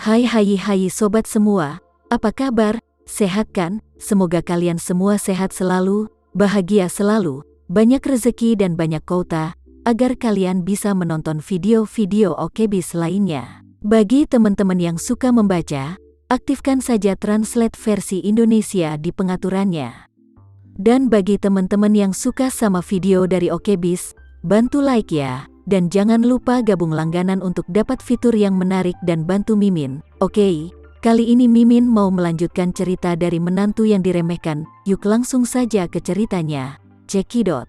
Hai sobat semua, apa kabar? Sehat kan? Semoga kalian semua sehat selalu, bahagia selalu, banyak rezeki dan banyak kota, agar kalian bisa menonton video-video OKBIS lainnya. Bagi teman-teman yang suka membaca, aktifkan saja translate versi Indonesia di pengaturannya. Dan bagi teman-teman yang suka sama video dari OKBIS, bantu like ya. Dan jangan lupa gabung langganan untuk dapat fitur yang menarik dan bantu Mimin. Oke, kali ini Mimin mau melanjutkan cerita dari menantu yang diremehkan. Yuk langsung saja ke ceritanya. Cekidot.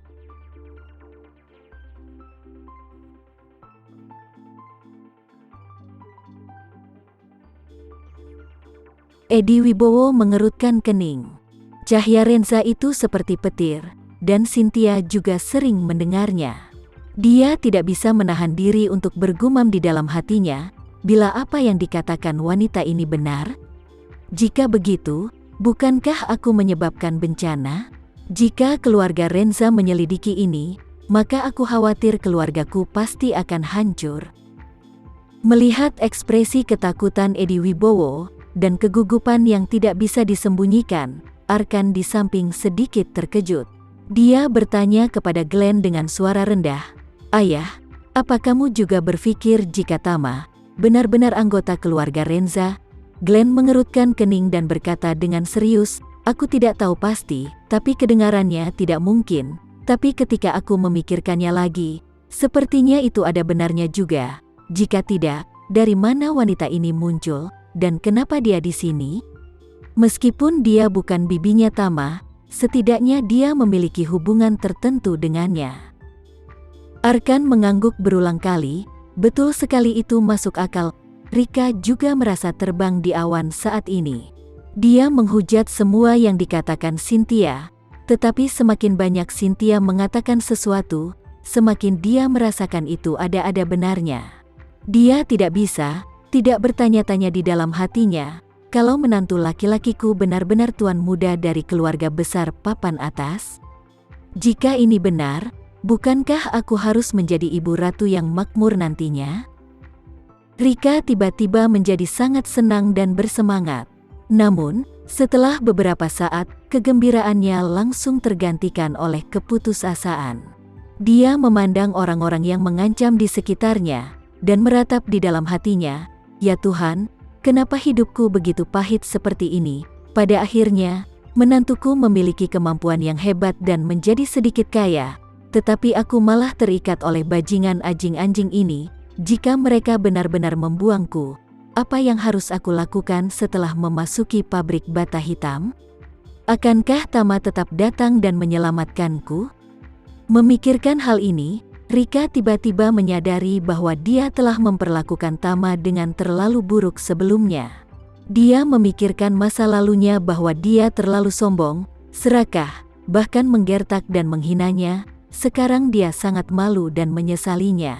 Edi Wibowo mengerutkan kening. Cahya Renza itu seperti petir, dan Cynthia juga sering mendengarnya. Dia tidak bisa menahan diri untuk bergumam di dalam hatinya, bila apa yang dikatakan wanita ini benar? Jika begitu, bukankah aku menyebabkan bencana? Jika keluarga Renza menyelidiki ini, maka aku khawatir keluargaku pasti akan hancur. Melihat ekspresi ketakutan Edi Wibowo, dan kegugupan yang tidak bisa disembunyikan, Arkan di samping sedikit terkejut. Dia bertanya kepada Glenn dengan suara rendah, "Ayah, apa kamu juga berpikir jika Tama benar-benar anggota keluarga Renza?" Glenn mengerutkan kening dan berkata dengan serius, "Aku tidak tahu pasti, tapi kedengarannya tidak mungkin. Tapi ketika aku memikirkannya lagi, sepertinya itu ada benarnya juga. Jika tidak, dari mana wanita ini muncul, dan kenapa dia di sini? Meskipun dia bukan bibinya Tama, setidaknya dia memiliki hubungan tertentu dengannya." Arkan mengangguk berulang kali, betul sekali itu masuk akal. Rika juga merasa terbang di awan saat ini. Dia menghujat semua yang dikatakan Cynthia, tetapi semakin banyak Cynthia mengatakan sesuatu, semakin dia merasakan itu ada benarnya. Dia tidak bisa, tidak bertanya-tanya di dalam hatinya, kalau menantu laki-lakiku benar-benar tuan muda dari keluarga besar papan atas. Jika ini benar, bukankah aku harus menjadi ibu ratu yang makmur nantinya? Rika tiba-tiba menjadi sangat senang dan bersemangat. Namun, setelah beberapa saat, kegembiraannya langsung tergantikan oleh keputusasaan. Dia memandang orang-orang yang mengancam di sekitarnya, dan meratap di dalam hatinya, "Ya Tuhan, kenapa hidupku begitu pahit seperti ini? Pada akhirnya, menantuku memiliki kemampuan yang hebat dan menjadi sedikit kaya. Tetapi aku malah terikat oleh bajingan anjing-anjing ini. Jika mereka benar-benar membuangku, apa yang harus aku lakukan setelah memasuki pabrik bata hitam? Akankah Tama tetap datang dan menyelamatkanku?" Memikirkan hal ini, Rika tiba-tiba menyadari bahwa dia telah memperlakukan Tama dengan terlalu buruk sebelumnya. Dia memikirkan masa lalunya bahwa dia terlalu sombong, serakah, bahkan menggertak dan menghinanya. Sekarang dia sangat malu dan menyesalinya.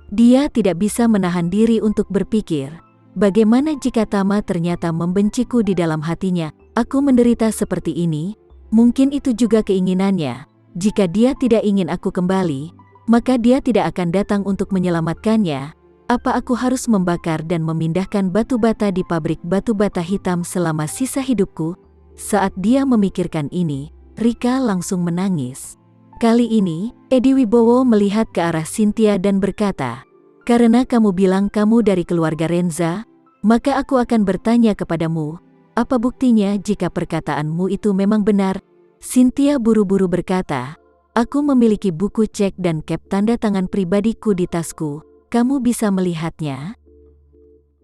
Dia tidak bisa menahan diri untuk berpikir, bagaimana jika Tama ternyata membenciku di dalam hatinya? Aku menderita seperti ini, mungkin itu juga keinginannya. Jika dia tidak ingin aku kembali, maka dia tidak akan datang untuk menyelamatkannya. Apa aku harus membakar dan memindahkan batu bata di pabrik batu bata hitam selama sisa hidupku? Saat dia memikirkan ini, Rika langsung menangis. Kali ini, Edi Wibowo melihat ke arah Cynthia dan berkata, "Karena kamu bilang kamu dari keluarga Renza, maka aku akan bertanya kepadamu, apa buktinya jika perkataanmu itu memang benar?" Cynthia buru-buru berkata, "Aku memiliki buku cek dan cap tanda tangan pribadiku di tasku, kamu bisa melihatnya."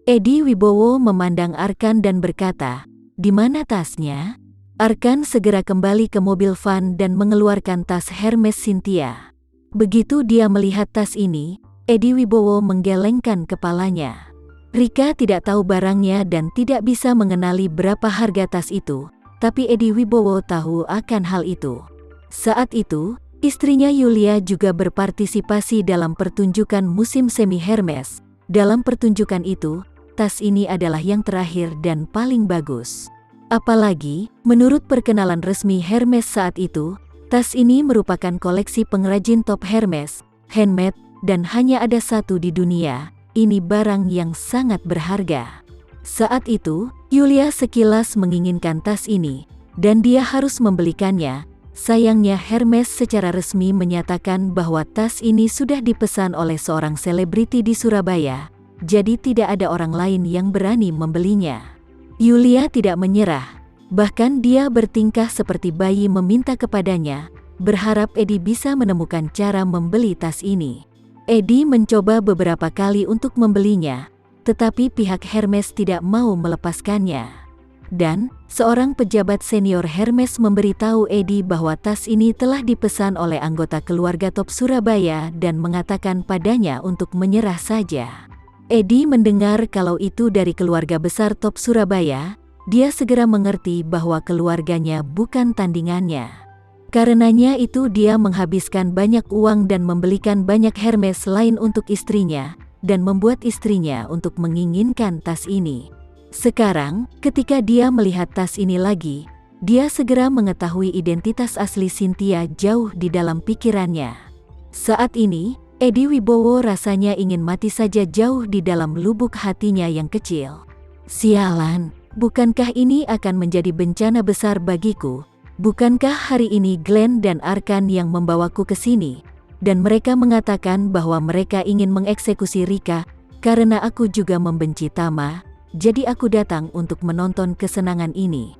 Edi Wibowo memandang Arkan dan berkata, "Di mana tasnya?" Arkan segera kembali ke mobil van dan mengeluarkan tas Hermes Cynthia. Begitu dia melihat tas ini, Edi Wibowo menggelengkan kepalanya. Rika tidak tahu barangnya dan tidak bisa mengenali berapa harga tas itu, tapi Edi Wibowo tahu akan hal itu. Saat itu, istrinya Yulia juga berpartisipasi dalam pertunjukan musim semi Hermes. Dalam pertunjukan itu, tas ini adalah yang terakhir dan paling bagus. Apalagi, menurut perkenalan resmi Hermes saat itu, tas ini merupakan koleksi pengrajin top Hermes, handmade, dan hanya ada satu di dunia. Ini barang yang sangat berharga. Saat itu, Yulia sekilas menginginkan tas ini, dan dia harus membelikannya. Sayangnya Hermes secara resmi menyatakan bahwa tas ini sudah dipesan oleh seorang selebriti di Surabaya, jadi tidak ada orang lain yang berani membelinya. Yulia tidak menyerah, bahkan dia bertingkah seperti bayi meminta kepadanya, berharap Edi bisa menemukan cara membeli tas ini. Edi mencoba beberapa kali untuk membelinya, tetapi pihak Hermes tidak mau melepaskannya. Dan, seorang pejabat senior Hermes memberitahu Edi bahwa tas ini telah dipesan oleh anggota keluarga top Surabaya dan mengatakan padanya untuk menyerah saja. Edi mendengar kalau itu dari keluarga besar top Surabaya, dia segera mengerti bahwa keluarganya bukan tandingannya. Karenanya itu dia menghabiskan banyak uang dan membelikan banyak Hermes lain untuk istrinya, dan membuat istrinya untuk menginginkan tas ini. Sekarang, ketika dia melihat tas ini lagi, dia segera mengetahui identitas asli Cynthia jauh di dalam pikirannya. Saat ini, Edi Wibowo rasanya ingin mati saja jauh di dalam lubuk hatinya yang kecil. Sialan, bukankah ini akan menjadi bencana besar bagiku? Bukankah hari ini Glenn dan Arkan yang membawaku ke sini? Dan mereka mengatakan bahwa mereka ingin mengeksekusi Rika, karena aku juga membenci Tama. Jadi aku datang untuk menonton kesenangan ini.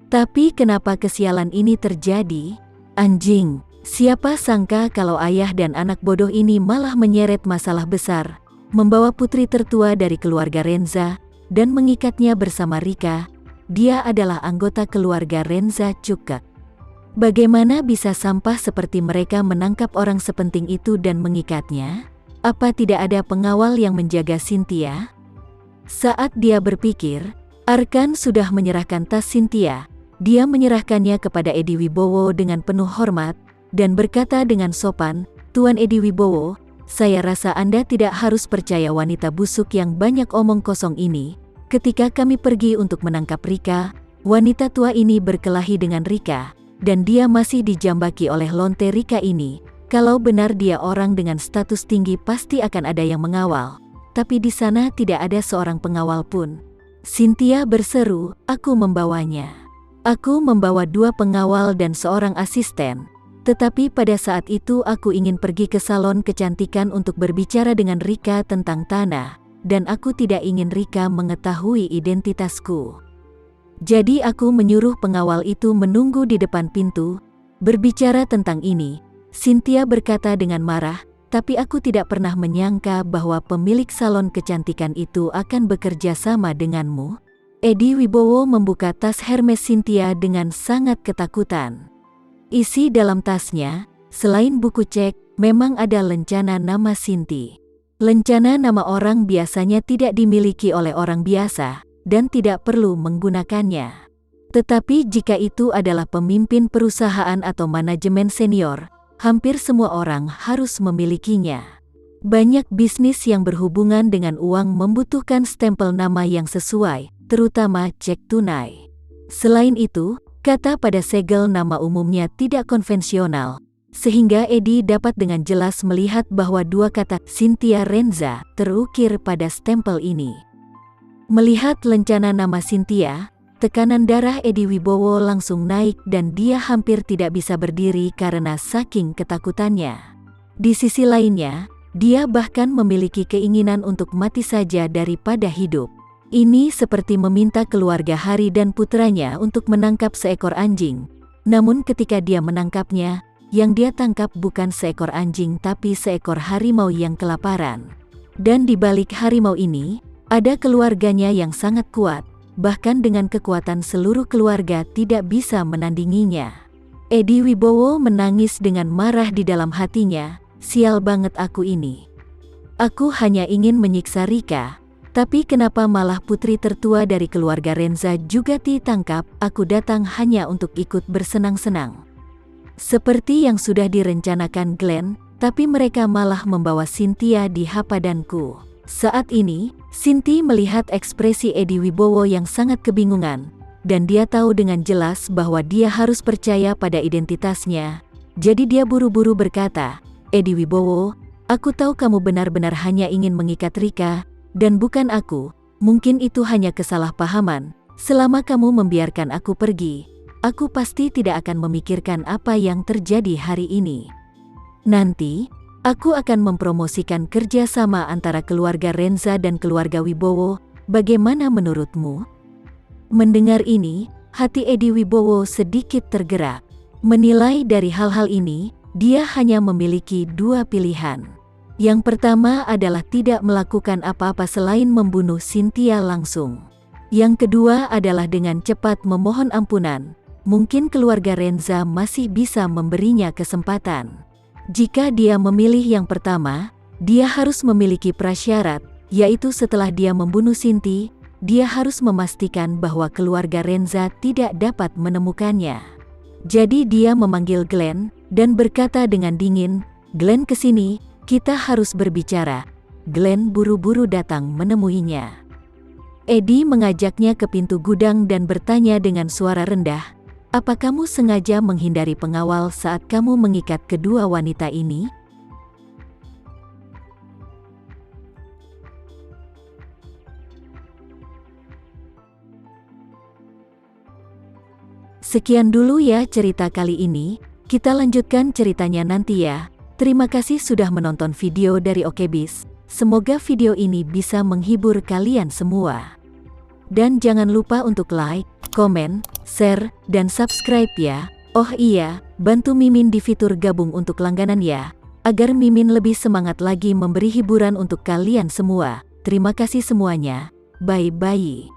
Tapi kenapa kesialan ini terjadi? Anjing, siapa sangka kalau ayah dan anak bodoh ini malah menyeret masalah besar, membawa putri tertua dari keluarga Renza, dan mengikatnya bersama Rika. Dia adalah anggota keluarga Renza Cukak. Bagaimana bisa sampah seperti mereka menangkap orang sepenting itu dan mengikatnya? Apa tidak ada pengawal yang menjaga Cynthia? Saat dia berpikir, Arkan sudah menyerahkan tas Cynthia. Dia menyerahkannya kepada Edi Wibowo dengan penuh hormat, dan berkata dengan sopan, "Tuan Edi Wibowo, saya rasa Anda tidak harus percaya wanita busuk yang banyak omong kosong ini. Ketika kami pergi untuk menangkap Rika, wanita tua ini berkelahi dengan Rika, dan dia masih dijambaki oleh lonte Rika ini. Kalau benar dia orang dengan status tinggi pasti akan ada yang mengawal. Tapi di sana tidak ada seorang pengawal pun." Cynthia berseru, "Aku membawanya. Aku membawa 2 pengawal dan seorang asisten. Tetapi pada saat itu aku ingin pergi ke salon kecantikan untuk berbicara dengan Rika tentang tanah, dan aku tidak ingin Rika mengetahui identitasku. Jadi aku menyuruh pengawal itu menunggu di depan pintu, berbicara tentang ini." Cynthia berkata dengan marah, "Tapi aku tidak pernah menyangka bahwa pemilik salon kecantikan itu akan bekerja sama denganmu." Edi Wibowo membuka tas Hermes Cynthia dengan sangat ketakutan. Isi dalam tasnya, selain buku cek, memang ada lencana nama Cinti. Lencana nama orang biasanya tidak dimiliki oleh orang biasa, dan tidak perlu menggunakannya. Tetapi jika itu adalah pemimpin perusahaan atau manajemen senior, hampir semua orang harus memilikinya. Banyak bisnis yang berhubungan dengan uang membutuhkan stempel nama yang sesuai, terutama cek tunai. Selain itu, kata pada segel nama umumnya tidak konvensional, sehingga Edi dapat dengan jelas melihat bahwa 2 kata Cynthia Renza terukir pada stempel ini. Melihat lencana nama Cynthia, tekanan darah Edi Wibowo langsung naik dan dia hampir tidak bisa berdiri karena saking ketakutannya. Di sisi lainnya, dia bahkan memiliki keinginan untuk mati saja daripada hidup. Ini seperti meminta keluarga Hari dan putranya untuk menangkap seekor anjing. Namun ketika dia menangkapnya, yang dia tangkap bukan seekor anjing tapi seekor harimau yang kelaparan. Dan di balik harimau ini, ada keluarganya yang sangat kuat. Bahkan dengan kekuatan seluruh keluarga tidak bisa menandinginya. Edi Wibowo menangis dengan marah di dalam hatinya, "Sial banget aku ini. Aku hanya ingin menyiksa Rika, tapi kenapa malah putri tertua dari keluarga Renza juga ditangkap? Aku datang hanya untuk ikut bersenang-senang. Seperti yang sudah direncanakan Glenn, tapi mereka malah membawa Cynthia di hadapanku." Saat ini, Cinti melihat ekspresi Edi Wibowo yang sangat kebingungan, dan dia tahu dengan jelas bahwa dia harus percaya pada identitasnya. Jadi dia buru-buru berkata, "Edi Wibowo, aku tahu kamu benar-benar hanya ingin mengikat Rika, dan bukan aku, Mungkin itu hanya kesalahpahaman. Selama kamu membiarkan aku pergi, aku pasti tidak akan memikirkan apa yang terjadi hari ini. Nanti, aku akan mempromosikan kerjasama antara keluarga Renza dan keluarga Wibowo. Bagaimana menurutmu?" Mendengar ini, hati Edi Wibowo sedikit tergerak. Menilai dari hal-hal ini, dia hanya memiliki dua pilihan. Yang pertama adalah tidak melakukan apa-apa selain membunuh Cynthia langsung. Yang kedua adalah dengan cepat memohon ampunan. Mungkin keluarga Renza masih bisa memberinya kesempatan. Jika dia memilih yang pertama, dia harus memiliki prasyarat, yaitu setelah dia membunuh Cynthia, dia harus memastikan bahwa keluarga Renza tidak dapat menemukannya. Jadi dia memanggil Glenn dan berkata dengan dingin, "Glenn kesini, kita harus berbicara." Glenn buru-buru datang menemuinya. Eddie mengajaknya ke pintu gudang dan bertanya dengan suara rendah, "Apa kamu sengaja menghindari pengawal saat kamu mengikat kedua wanita ini?" Sekian dulu ya cerita kali ini, kita lanjutkan ceritanya nanti ya. Terima kasih sudah menonton video dari Okebis. Semoga video ini bisa menghibur kalian semua. Dan jangan lupa untuk like, komen, share, dan subscribe ya. Oh iya, bantu Mimin di fitur gabung untuk langganan ya, agar Mimin lebih semangat lagi memberi hiburan untuk kalian semua. Terima kasih semuanya. Bye-bye.